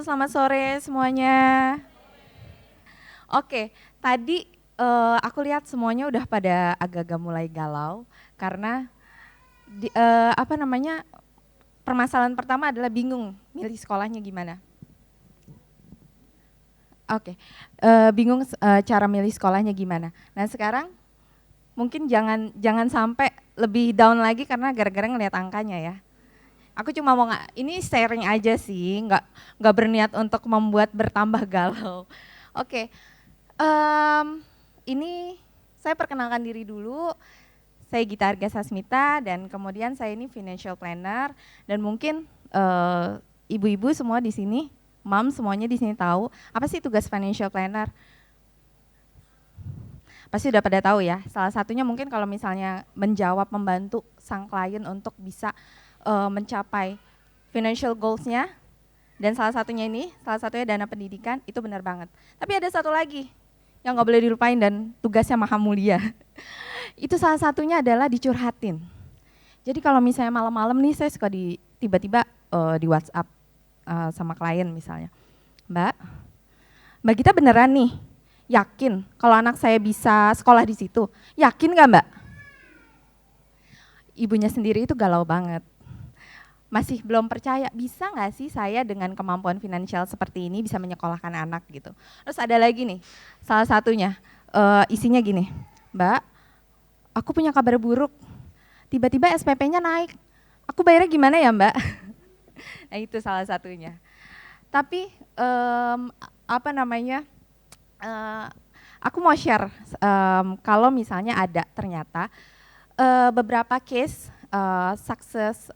selamat sore semuanya. Oke, tadi aku lihat semuanya udah pada agak-agak mulai galau karena apa namanya, permasalahan pertama adalah bingung milih sekolahnya gimana. Oke, bingung cara milih sekolahnya gimana. Nah sekarang mungkin jangan sampai lebih down lagi karena gara-gara ngeliat angkanya ya. Aku cuma mau ini sharing aja sih, nggak berniat untuk membuat bertambah galau. Oke, ini saya perkenalkan diri dulu. Saya Gita Arga Sasmita dan kemudian saya ini financial planner dan mungkin ibu-ibu semua di sini, mom semuanya di sini tahu apa sih tugas financial planner? Pasti udah pada tahu ya. Salah satunya mungkin kalau misalnya membantu sang klien untuk bisa mencapai financial goals-nya, dan salah satunya dana pendidikan, itu benar banget. Tapi ada satu lagi yang nggak boleh dilupain dan tugasnya maha mulia. Itu salah satunya adalah dicurhatin. Jadi kalau misalnya malam-malam nih saya suka tiba-tiba di WhatsApp sama klien misalnya, Mbak Gita beneran nih yakin kalau anak saya bisa sekolah di situ? Yakin nggak Mbak? Ibunya sendiri itu galau banget. Masih belum percaya, bisa nggak sih saya dengan kemampuan finansial seperti ini bisa menyekolahkan anak gitu. Terus ada lagi nih, salah satunya isinya gini, Mbak, aku punya kabar buruk, tiba-tiba SPP-nya naik, aku bayarnya gimana ya Mbak? Nah itu salah satunya. Tapi apa namanya, aku mau share kalau misalnya ada ternyata beberapa case success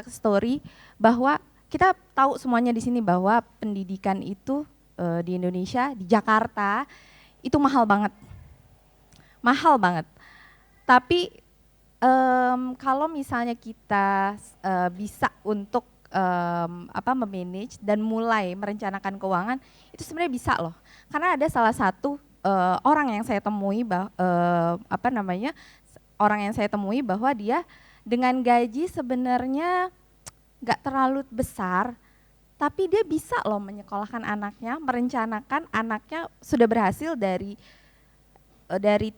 story bahwa kita tahu semuanya di sini bahwa pendidikan itu di Indonesia, di Jakarta itu mahal banget. Tapi kalau misalnya kita bisa untuk memanage dan mulai merencanakan keuangan, itu sebenarnya bisa loh. Karena ada salah satu orang yang saya temui bahwa dia dengan gaji sebenarnya nggak terlalu besar, tapi dia bisa loh menyekolahkan anaknya, merencanakan anaknya sudah berhasil dari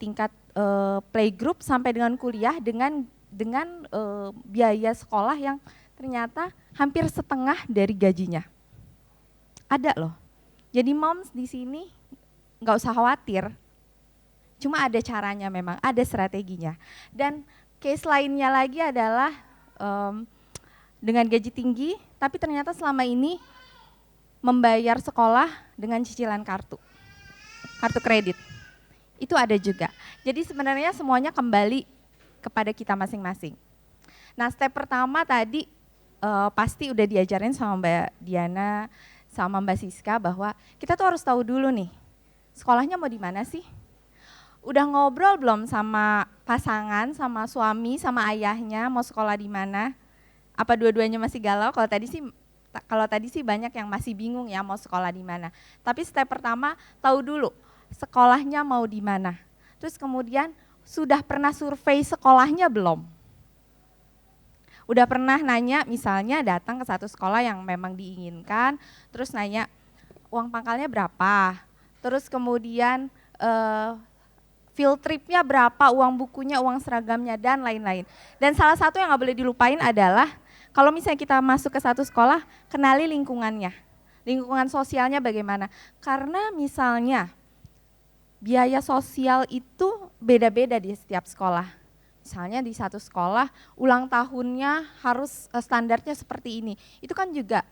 tingkat playgroup sampai dengan kuliah dengan biaya sekolah yang ternyata hampir setengah dari gajinya. Ada loh. Jadi moms di sini nggak usah khawatir. Cuma ada caranya memang, ada strateginya. Dan case lainnya lagi adalah dengan gaji tinggi, tapi ternyata selama ini membayar sekolah dengan cicilan kartu kredit. Itu ada juga. Jadi sebenarnya semuanya kembali kepada kita masing-masing. Nah step pertama tadi pasti udah diajarin sama Mbak Diana, sama Mbak Siska bahwa kita tuh harus tahu dulu nih, sekolahnya mau di mana sih? Udah ngobrol belum sama pasangan, sama suami, sama ayahnya mau sekolah di mana? Apa dua-duanya masih galau? Kalau tadi sih banyak yang masih bingung ya mau sekolah di mana. Tapi step pertama tahu dulu sekolahnya mau di mana. Terus kemudian sudah pernah survei sekolahnya belum? Udah pernah nanya misalnya datang ke satu sekolah yang memang diinginkan, terus nanya uang pangkalnya berapa? Terus kemudian field tripnya berapa, uang bukunya, uang seragamnya, dan lain-lain. Dan salah satu yang nggak boleh dilupain adalah kalau misalnya kita masuk ke satu sekolah, kenali lingkungannya, lingkungan sosialnya bagaimana. Karena misalnya biaya sosial itu beda-beda di setiap sekolah. Misalnya di satu sekolah ulang tahunnya harus standarnya seperti ini. Itu kan juga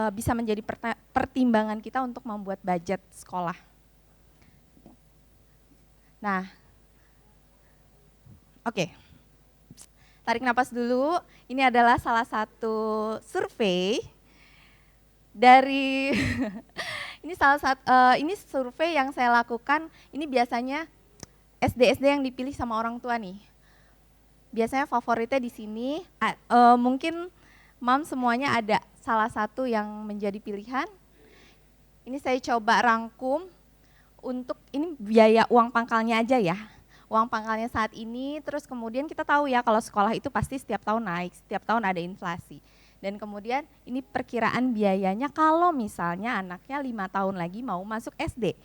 bisa menjadi pertimbangan kita untuk membuat budget sekolah. Nah, oke. Tarik napas dulu. Ini adalah salah satu survei dari ini survei yang saya lakukan. Ini biasanya SD yang dipilih sama orang tua nih. Biasanya favoritnya di sini. Mungkin mom semuanya ada salah satu yang menjadi pilihan. Ini saya coba rangkum. Untuk ini biaya uang pangkalnya aja ya, uang pangkalnya saat ini, terus kemudian kita tahu ya kalau sekolah itu pasti setiap tahun naik, setiap tahun ada inflasi. Dan kemudian ini perkiraan biayanya kalau misalnya anaknya 5 tahun lagi mau masuk SD.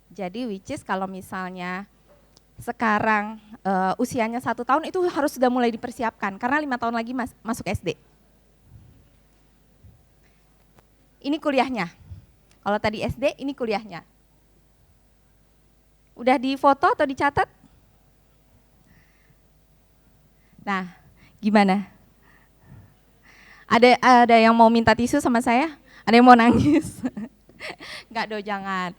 Jadi which is kalau misalnya sekarang usianya 1 tahun itu harus sudah mulai dipersiapkan karena 5 tahun lagi masuk SD. Ini kuliahnya. Kalau tadi SD, ini kuliahnya. Udah difoto atau dicatat? Nah, gimana? Ada yang mau minta tisu sama saya? Ada yang mau nangis? Enggak dong, jangan.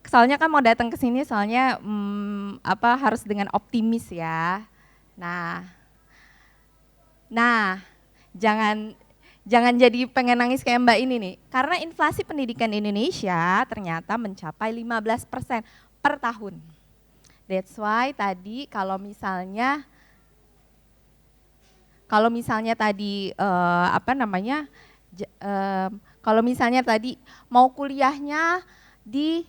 Soalnya kan mau datang ke sini soalnya harus dengan optimis ya. Nah, jangan jadi pengen nangis kayak Mbak ini nih. Karena inflasi pendidikan Indonesia ternyata mencapai 15% per tahun. That's why tadi kalau misalnya tadi kalau misalnya tadi mau kuliahnya di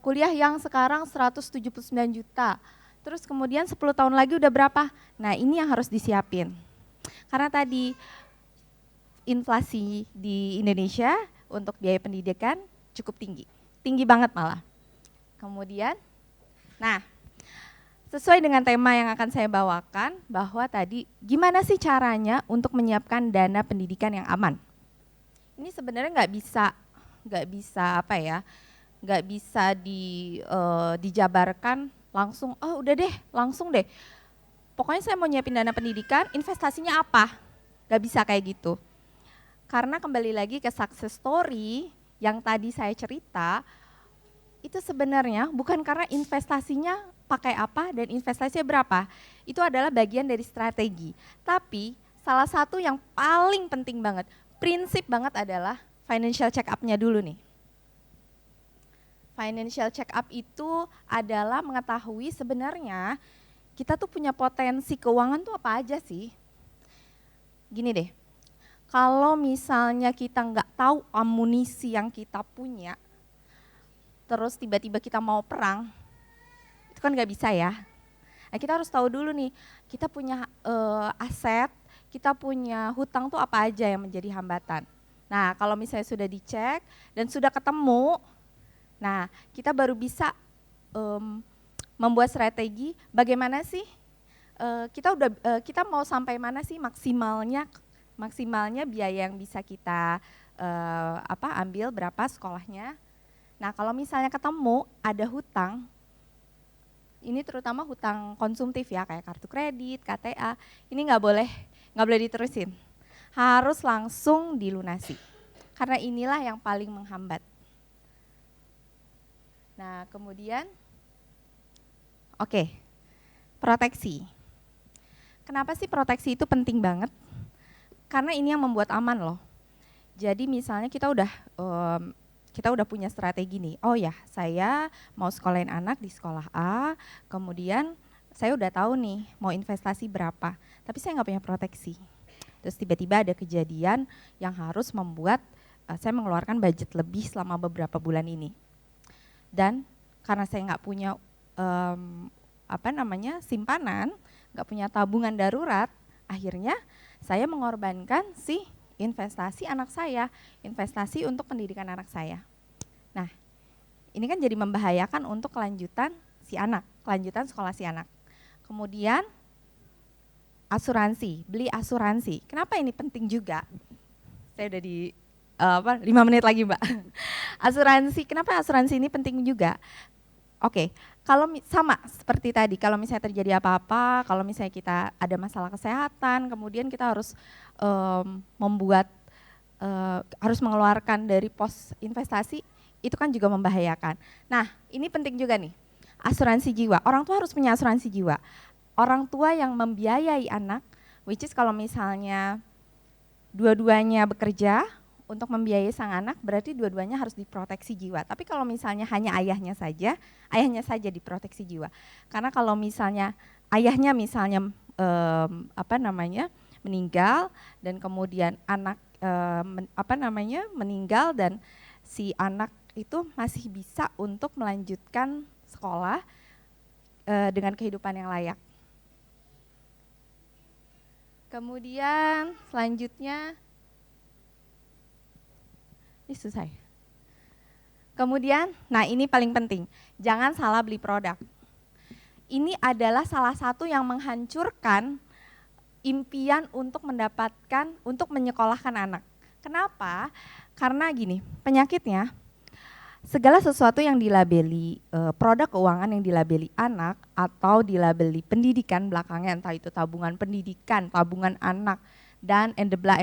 kuliah yang sekarang 179 juta, terus kemudian 10 tahun lagi udah berapa? Nah ini yang harus disiapin. Karena tadi inflasi di Indonesia untuk biaya pendidikan cukup tinggi banget malah. Kemudian, nah sesuai dengan tema yang akan saya bawakan, bahwa tadi gimana sih caranya untuk menyiapkan dana pendidikan yang aman. Ini sebenarnya nggak bisa dijabarkan langsung, oh udah deh, langsung deh. Pokoknya saya mau nyiapin dana pendidikan, investasinya apa? Nggak bisa kayak gitu. Karena kembali lagi ke success story yang tadi saya cerita, itu sebenarnya bukan karena investasinya pakai apa dan investasinya berapa. Itu adalah bagian dari strategi. Tapi salah satu yang paling penting banget, prinsip banget adalah financial check up-nya dulu nih. Financial check up itu adalah mengetahui sebenarnya kita tuh punya potensi keuangan tuh apa aja sih. Gini deh, kalau misalnya kita nggak tahu amunisi yang kita punya, terus tiba-tiba kita mau perang, itu kan nggak bisa ya. Nah, kita harus tahu dulu nih, kita punya aset, kita punya hutang tuh apa aja yang menjadi hambatan. Nah, kalau misalnya sudah dicek dan sudah ketemu, nah kita baru bisa membuat strategi bagaimana sih kita mau sampai mana sih maksimalnya biaya yang bisa kita ambil berapa sekolahnya. Nah kalau misalnya ketemu ada hutang, ini terutama hutang konsumtif ya kayak kartu kredit, KTA, ini nggak boleh diterusin, harus langsung dilunasi karena inilah yang paling menghambat. Nah kemudian, proteksi. Kenapa sih proteksi itu penting banget? Karena ini yang membuat aman loh. Jadi misalnya kita udah punya strategi nih, oh ya saya mau sekolahin anak di sekolah A, kemudian saya udah tahu nih mau investasi berapa, tapi saya nggak punya proteksi. Terus tiba-tiba ada kejadian yang harus membuat saya mengeluarkan budget lebih selama beberapa bulan ini. Dan karena saya nggak punya simpanan, nggak punya tabungan darurat, akhirnya saya mengorbankan investasi anak saya, investasi untuk pendidikan anak saya. Nah, ini kan jadi membahayakan untuk kelanjutan sekolah si anak. Kemudian asuransi, beli asuransi. Kenapa ini penting juga? Saya udah di 5 menit lagi Mbak. Asuransi, kenapa asuransi ini penting juga? Kalau sama seperti tadi, kalau misalnya terjadi apa-apa, kalau misalnya kita ada masalah kesehatan, kemudian kita harus harus mengeluarkan dari pos investasi, itu kan juga membahayakan. Nah, ini penting juga nih, asuransi jiwa. Orang tua harus punya asuransi jiwa. Orang tua yang membiayai anak, which is kalau misalnya dua-duanya bekerja untuk membiayai sang anak, berarti dua-duanya harus diproteksi jiwa. Tapi kalau misalnya hanya ayahnya saja diproteksi jiwa. Karena kalau misalnya ayahnya meninggal dan kemudian anak meninggal dan si anak itu masih bisa untuk melanjutkan sekolah dengan kehidupan yang layak. Kemudian selanjutnya, ini susah ya. Kemudian, nah ini paling penting, jangan salah beli produk. Ini adalah salah satu yang menghancurkan impian untuk menyekolahkan anak. Kenapa? Karena gini, penyakitnya, segala sesuatu yang dilabeli produk keuangan yang dilabeli anak atau dilabeli pendidikan belakangnya, entah itu tabungan pendidikan, tabungan anak, dan endebla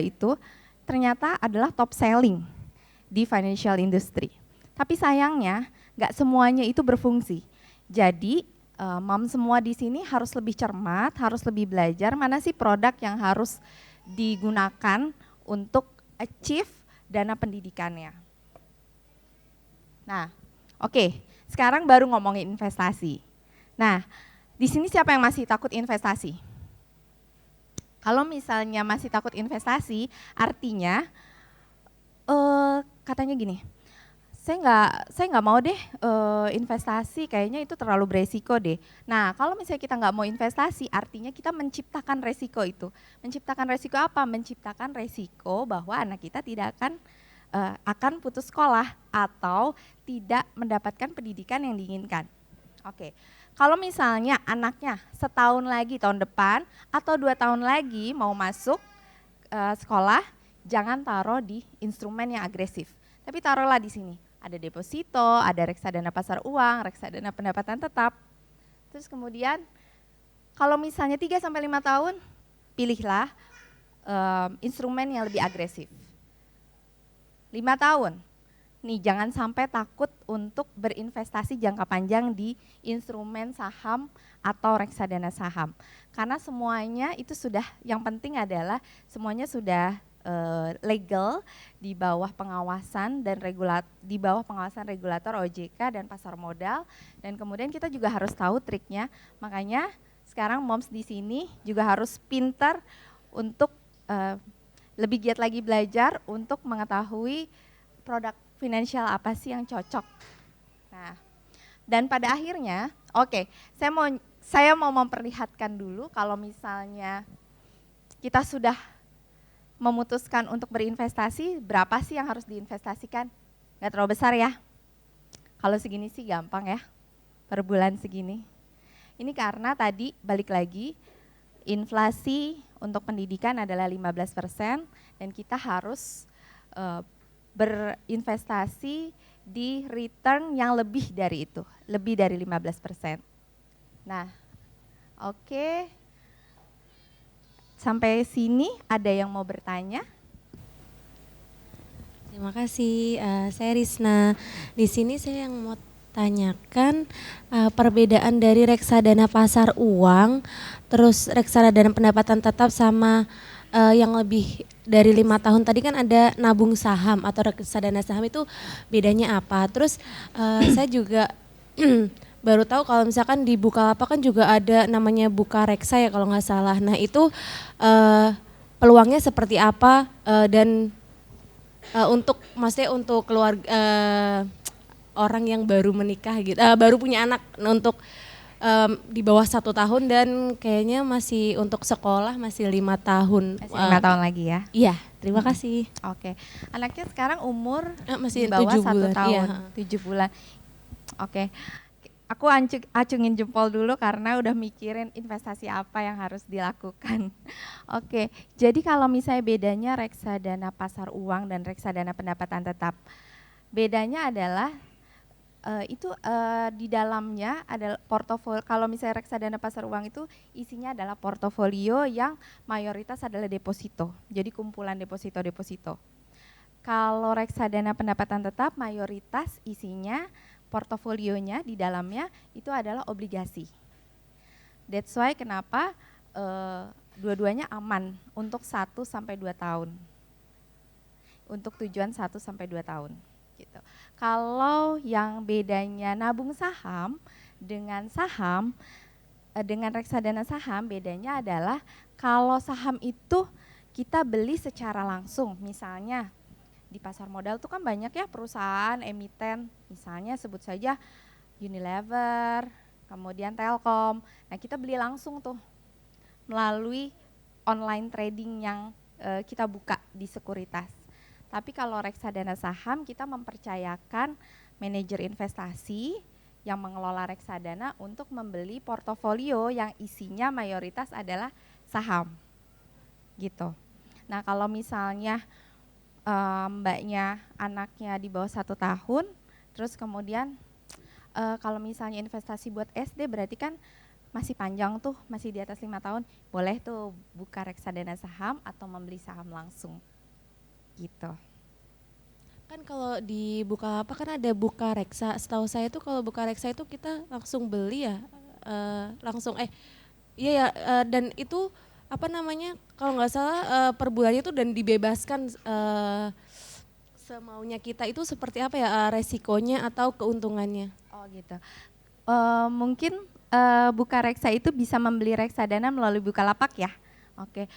itu ternyata adalah top selling di financial industry. Tapi sayangnya nggak semuanya itu berfungsi. Jadi mom semua di sini harus lebih cermat, harus lebih belajar mana sih produk yang harus digunakan untuk achieve dana pendidikannya. Nah, oke, sekarang baru ngomongin investasi. Nah, di sini siapa yang masih takut investasi? Kalau misalnya masih takut investasi, artinya katanya gini, saya nggak mau deh investasi, kayaknya itu terlalu beresiko deh. Nah, kalau misalnya kita nggak mau investasi, artinya kita menciptakan resiko itu. Menciptakan resiko apa? Menciptakan resiko bahwa anak kita tidak akan putus sekolah atau tidak mendapatkan pendidikan yang diinginkan. Oke, kalau misalnya anaknya setahun lagi tahun depan atau 2 tahun lagi mau masuk sekolah, jangan taruh di instrumen yang agresif, tapi taruhlah di sini. Ada deposito, ada reksadana pasar uang, reksadana pendapatan tetap. Terus kemudian kalau misalnya 3-5 tahun, pilihlah instrumen yang lebih agresif. 5 tahun, nih jangan sampai takut untuk berinvestasi jangka panjang di instrumen saham atau reksadana saham. Karena semuanya itu sudah, yang penting adalah semuanya sudah legal di bawah pengawasan dan di bawah pengawasan regulator OJK dan pasar modal, dan kemudian kita juga harus tahu triknya. Makanya sekarang moms di sini juga harus pintar untuk lebih giat lagi belajar untuk mengetahui produk finansial apa sih yang cocok. Nah, dan pada akhirnya, oke, saya mau memperlihatkan dulu kalau misalnya kita sudah memutuskan untuk berinvestasi, berapa sih yang harus diinvestasikan? Nggak terlalu besar ya. Kalau segini sih gampang ya, per bulan segini. Ini karena tadi balik lagi, inflasi untuk pendidikan adalah 15% dan kita harus berinvestasi di return yang lebih dari itu, lebih dari 15%. Nah, oke. Sampai sini ada yang mau bertanya? Terima kasih, saya Risna. Di sini saya yang mau tanyakan perbedaan dari reksadana pasar uang, terus reksadana pendapatan tetap sama yang lebih dari 5 tahun tadi kan ada nabung saham atau reksadana saham, itu bedanya apa? Terus saya juga baru tahu kalau misalkan di Bukalapak kan juga ada namanya Bukareksa ya kalau nggak salah. Nah itu peluangnya seperti apa dan untuk maksudnya untuk keluarga orang yang baru menikah gitu, baru punya anak untuk di bawah 1 tahun dan kayaknya masih untuk sekolah masih 5 tahun. Masih 5 tahun lagi ya? Iya, terima kasih. Oke, anaknya sekarang umur masih di bawah 1 bulan. tahun, Iya. 7 bulan. Oke, aku acungin jempol dulu karena udah mikirin investasi apa yang harus dilakukan. Oke, jadi kalau misalnya bedanya reksadana pasar uang dan reksadana pendapatan tetap, bedanya adalah di dalamnya adalah portofolio. Kalau misalnya reksadana pasar uang itu isinya adalah portofolio yang mayoritas adalah deposito, jadi kumpulan deposito. Kalau reksadana pendapatan tetap mayoritas isinya portofolionya di dalamnya itu adalah obligasi. That's why kenapa dua-duanya aman untuk 1-2 tahun. Untuk tujuan 1-2 tahun gitu. Kalau yang bedanya nabung saham dengan reksadana saham, bedanya adalah kalau saham itu kita beli secara langsung, misalnya di pasar modal tuh kan banyak ya perusahaan emiten, misalnya sebut saja Unilever, kemudian Telkom. Nah kita beli langsung tuh melalui online trading yang kita buka di sekuritas. Tapi kalau reksadana saham kita mempercayakan manajer investasi yang mengelola reksadana untuk membeli portofolio yang isinya mayoritas adalah saham gitu. Nah kalau misalnya mbaknya anaknya di bawah 1 tahun, terus kemudian kalau misalnya investasi buat SD berarti kan masih panjang tuh, masih di atas 5 tahun, boleh tuh buka reksadana saham atau membeli saham langsung gitu. Kan kalau di Bukalapak kan ada Bukareksa, setahu saya tuh kalau Bukareksa itu kita langsung beli ya, iya ya, dan itu apa namanya, kalau nggak salah per bulannya tuh dan dibebaskan semaunya kita, itu seperti apa ya resikonya atau keuntungannya? Oh gitu. Mungkin Bukareksa itu bisa membeli reksadana melalui Bukalapak ya. Oke,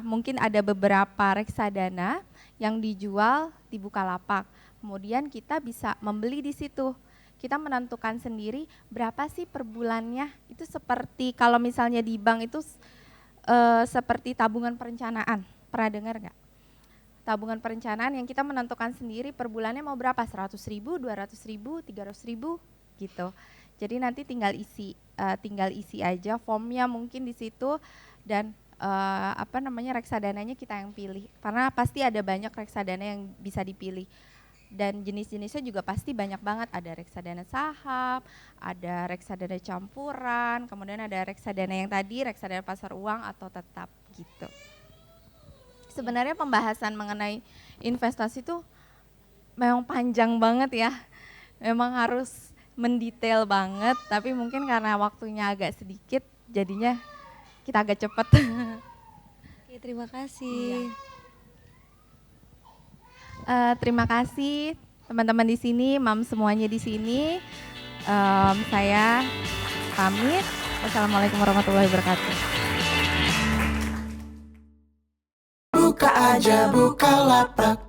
mungkin ada beberapa reksadana yang dijual di Bukalapak. Kemudian kita bisa membeli di situ. Kita menentukan sendiri berapa sih per bulannya. Itu seperti kalau misalnya di bank itu seperti tabungan perencanaan. Pernah dengar nggak? Tabungan perencanaan yang kita menentukan sendiri per bulannya mau berapa, 100.000, 200.000, 300.000 gitu. Jadi nanti tinggal isi aja formnya mungkin di situ, dan reksadananya kita yang pilih. Karena pasti ada banyak reksadana yang bisa dipilih. Dan jenis-jenisnya juga pasti banyak banget, ada reksadana saham, ada reksadana campuran, kemudian ada reksadana yang tadi, reksadana pasar uang atau tetap gitu. Sebenarnya pembahasan mengenai investasi itu memang panjang banget ya, memang harus mendetail banget, tapi mungkin karena waktunya agak sedikit, jadinya kita agak cepat. Oke, terima kasih. Terima kasih teman-teman di sini, mam semuanya di sini. Saya pamit. Wassalamualaikum warahmatullahi wabarakatuh. Buka aja Bukalapak.